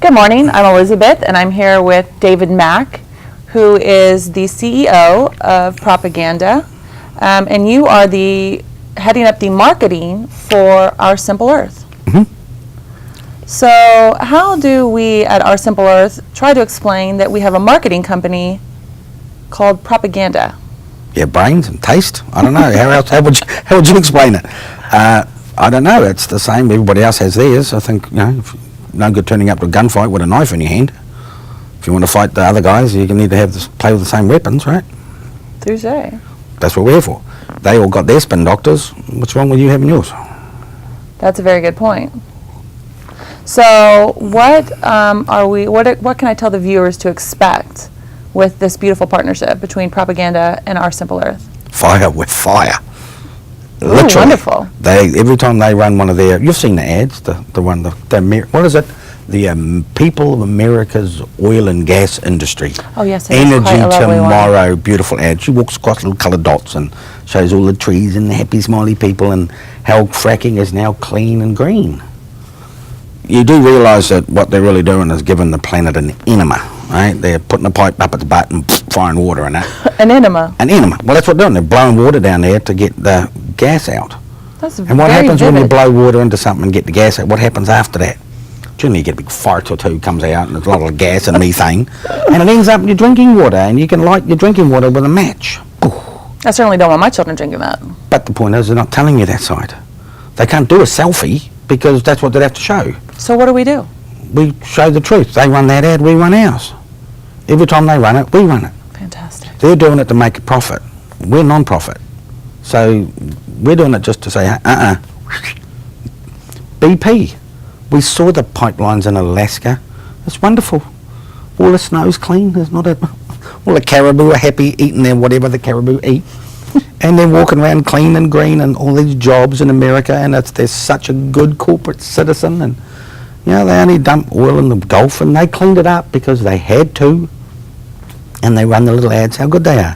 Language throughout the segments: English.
Good morning, I'm Elizabeth, and I'm here with David Mack, who is the CEO of Propaganda, and you are heading up the marketing for Our Simple Earth. So how do we at Our Simple Earth try to explain that we have a marketing company called Propaganda? Yeah, brains and taste. I don't know. How would you explain it? I don't know. It's the same. Everybody else has theirs. I think, no good turning up to a gunfight with a knife in your hand. If you want to fight the other guys, you need to play with the same weapons, right? Touche. That's what we're here for. They all got their spin doctors. What's wrong with you having yours? That's a very good point. So what what can I tell the viewers to expect with this beautiful partnership between Propaganda and Our Simple Earth? Fire with fire. Ooh, Literally. wonderful. Every time they run one of their, you've seen the ads, what is it? The People of America's Oil and Gas Industry. Oh yes, it is Energy quite a lovely Tomorrow, one. beautiful ad. She walks across little coloured dots and shows all the trees and the happy smiley people and how fracking is now clean and green. You do realise that what they're really doing is giving the planet an enema, right? They're putting a pipe up its butt and firing water in it. An enema. An enema. Well, that's what they're doing. They're blowing water down there to get the gas out. That's And what very happens vivid. when you blow water into something and get the gas out? What happens after that? Generally, you get a big fart or two comes out, and there's a lot of gas and methane, and it ends up in your drinking water, and you can light your drinking water with a match. I certainly don't want my children drinking that. But the point is, they're not telling you that side. They can't do a selfie because that's what they'd have to show. So what do we do? We show the truth. They run that ad, we run ours. Every time they run it, we run it. Fantastic. They're doing it to make a profit. We're non-profit. So we're doing it just to say, BP. We saw the pipelines in Alaska. It's wonderful. All the snow's clean. There's not all the caribou are happy eating their whatever the caribou eat. And they're walking around clean and green and all these jobs in America, and they're such a good corporate citizen, and they only dump oil in the Gulf, and they cleaned it up because they had to, and they run the little ads how good they are.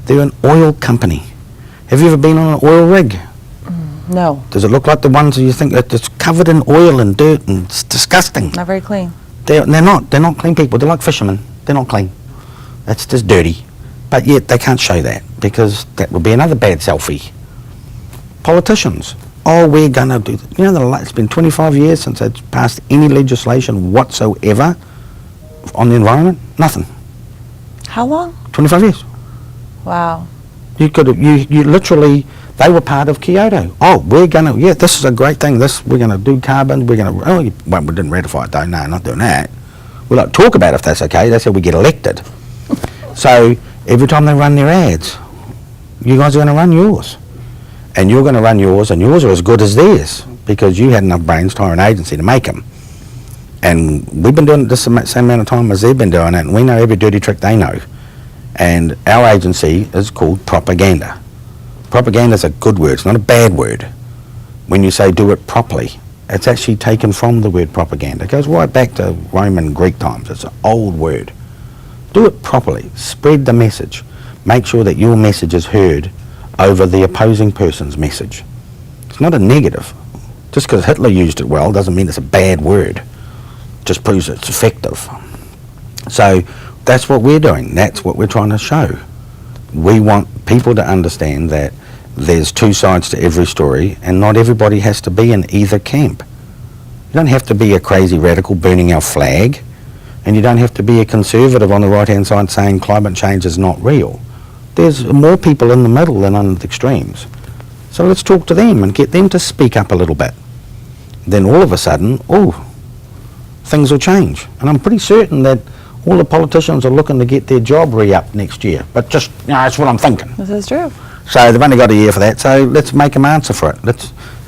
They're an oil company. Have you ever been on an oil rig? No. Does it look like the ones you think that's covered in oil and dirt and it's disgusting? Not very clean. They're not clean people. They're like fishermen. They're not clean. That's just dirty. But yet they can't show that because that would be another bad selfie. Politicians. Oh, we're going to do... it's been 25 years since it's passed any legislation whatsoever on the environment. Nothing. How long? 25 years. Wow. You literally... They were part of Kyoto. Oh, we're going to... this is a great thing. we're going to do carbon. We're going to... we didn't ratify it though. No, not doing that. We'll talk about it if that's okay. That's how we get elected. So... Every time they run their ads, you guys are going to run yours. And you're going to run yours, and yours are as good as theirs because you had enough brains to hire an agency to make them. And we've been doing it the same amount of time as they've been doing it, and we know every dirty trick they know. And our agency is called Propaganda. Propaganda is a good word. It's not a bad word. When you say do it properly, it's actually taken from the word propaganda. It goes right back to Roman Greek times. It's an old word. Do it properly. Spread the message. Make sure that your message is heard over the opposing person's message. It's not a negative. Just because Hitler used it well doesn't mean it's a bad word. It just proves it's effective. So that's what we're doing. That's what we're trying to show. We want people to understand that there's two sides to every story and not everybody has to be in either camp. You don't have to be a crazy radical burning our flag. And you don't have to be a conservative on the right-hand side saying climate change is not real. There's more people in the middle than on the extremes. So let's talk to them and get them to speak up a little bit. Then all of a sudden, things will change. And I'm pretty certain that all the politicians are looking to get their job re-upped next year. But just, that's what I'm thinking. This is true. So they've only got a year for that, so let's make them answer for it.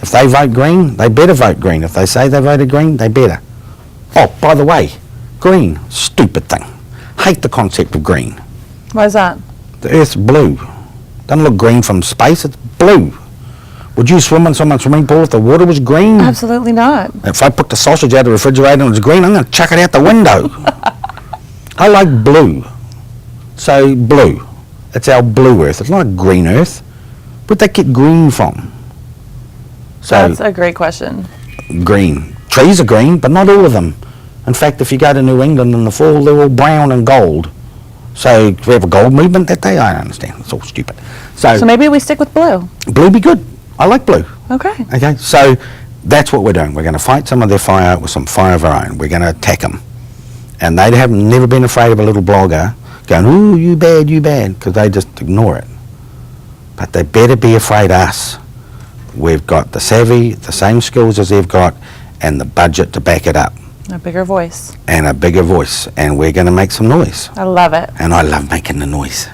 If they vote green, they better vote green. If they say they voted green, they better. Oh, by the way, green, stupid thing. Hate the concept of green. Why is that? The Earth's blue. Doesn't look green from space, it's blue. Would you swim in someone's swimming pool if the water was green? Absolutely not. If I put the sausage out of the refrigerator and it's green, I'm going to chuck it out the window. I like blue. So blue. It's our blue Earth. It's not a green Earth. Where'd that get green from? So that's a great question. Green. Trees are green, but not all of them. In fact, if you go to New England in the fall, they're all brown and gold. So, do we have a gold movement that day? I don't understand. It's all stupid. So maybe we stick with blue. Blue be good. I like blue. Okay. Okay, so that's what we're doing. We're going to fight some of their fire with some fire of our own. We're going to attack them. And they have never been afraid of a little blogger going, ooh, you bad, because they just ignore it. But they better be afraid of us. We've got the savvy, the same skills as they've got, and the budget to back it up. A bigger voice. And a bigger voice. And we're going to make some noise. I love it. And I love making the noise.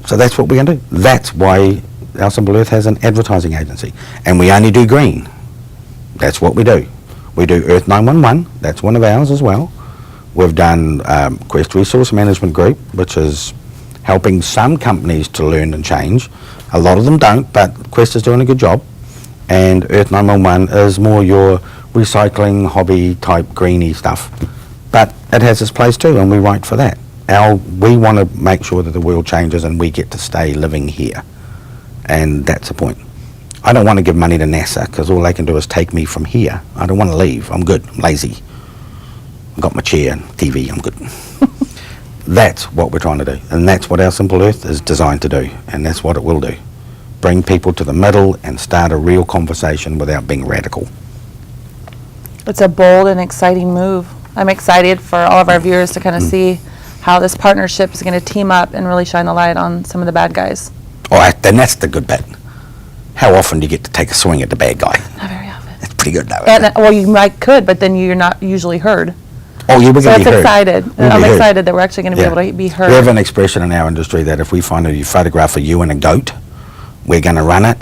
So that's what we're going to do. That's why Our Simple Earth has an advertising agency. And we only do green. That's what we do. We do Earth 911. That's one of ours as well. We've done Quest Resource Management Group, which is helping some companies to learn and change. A lot of them don't, but Quest is doing a good job. And Earth 911 is more your recycling, hobby type greeny stuff. But it has its place too, and we write for that. We want to make sure that the world changes and we get to stay living here. And that's the point. I don't want to give money to NASA because all they can do is take me from here. I don't want to leave. I'm good. I'm lazy. I've got my chair and TV. I'm good. That's what we're trying to do. And that's what Our Simple Earth is designed to do. And that's what it will do. Bring people to the middle and start a real conversation without being radical. It's a bold and exciting move. I'm excited for all of our viewers to kind of see how this partnership is going to team up and really shine the light on some of the bad guys. Then that's the good bit. How often do you get to take a swing at the bad guy? Not very often. It's pretty good though. And, well, you could, but then you're not usually heard. Oh, yeah, we're So going to be heard. excited. We'll I'm be heard. excited that we're actually going to be able to be heard. We have an expression in our industry that if we find a photograph of you and a goat, we're going to run it.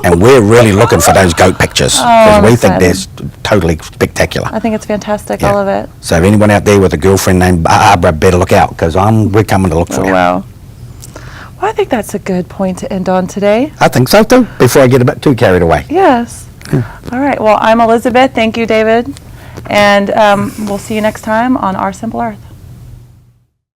And we're really looking for those goat pictures because we think they're totally spectacular. I think it's fantastic, Yeah. all of it. So if anyone out there with a girlfriend named Barbara, better look out because we're coming to look for Oh, you. wow. Well, I think that's a good point to end on today. I think so too, before I get a bit too carried away. Yes. All right. Well, I'm Elizabeth. Thank you, David. And we'll see you next time on Our Simple Earth.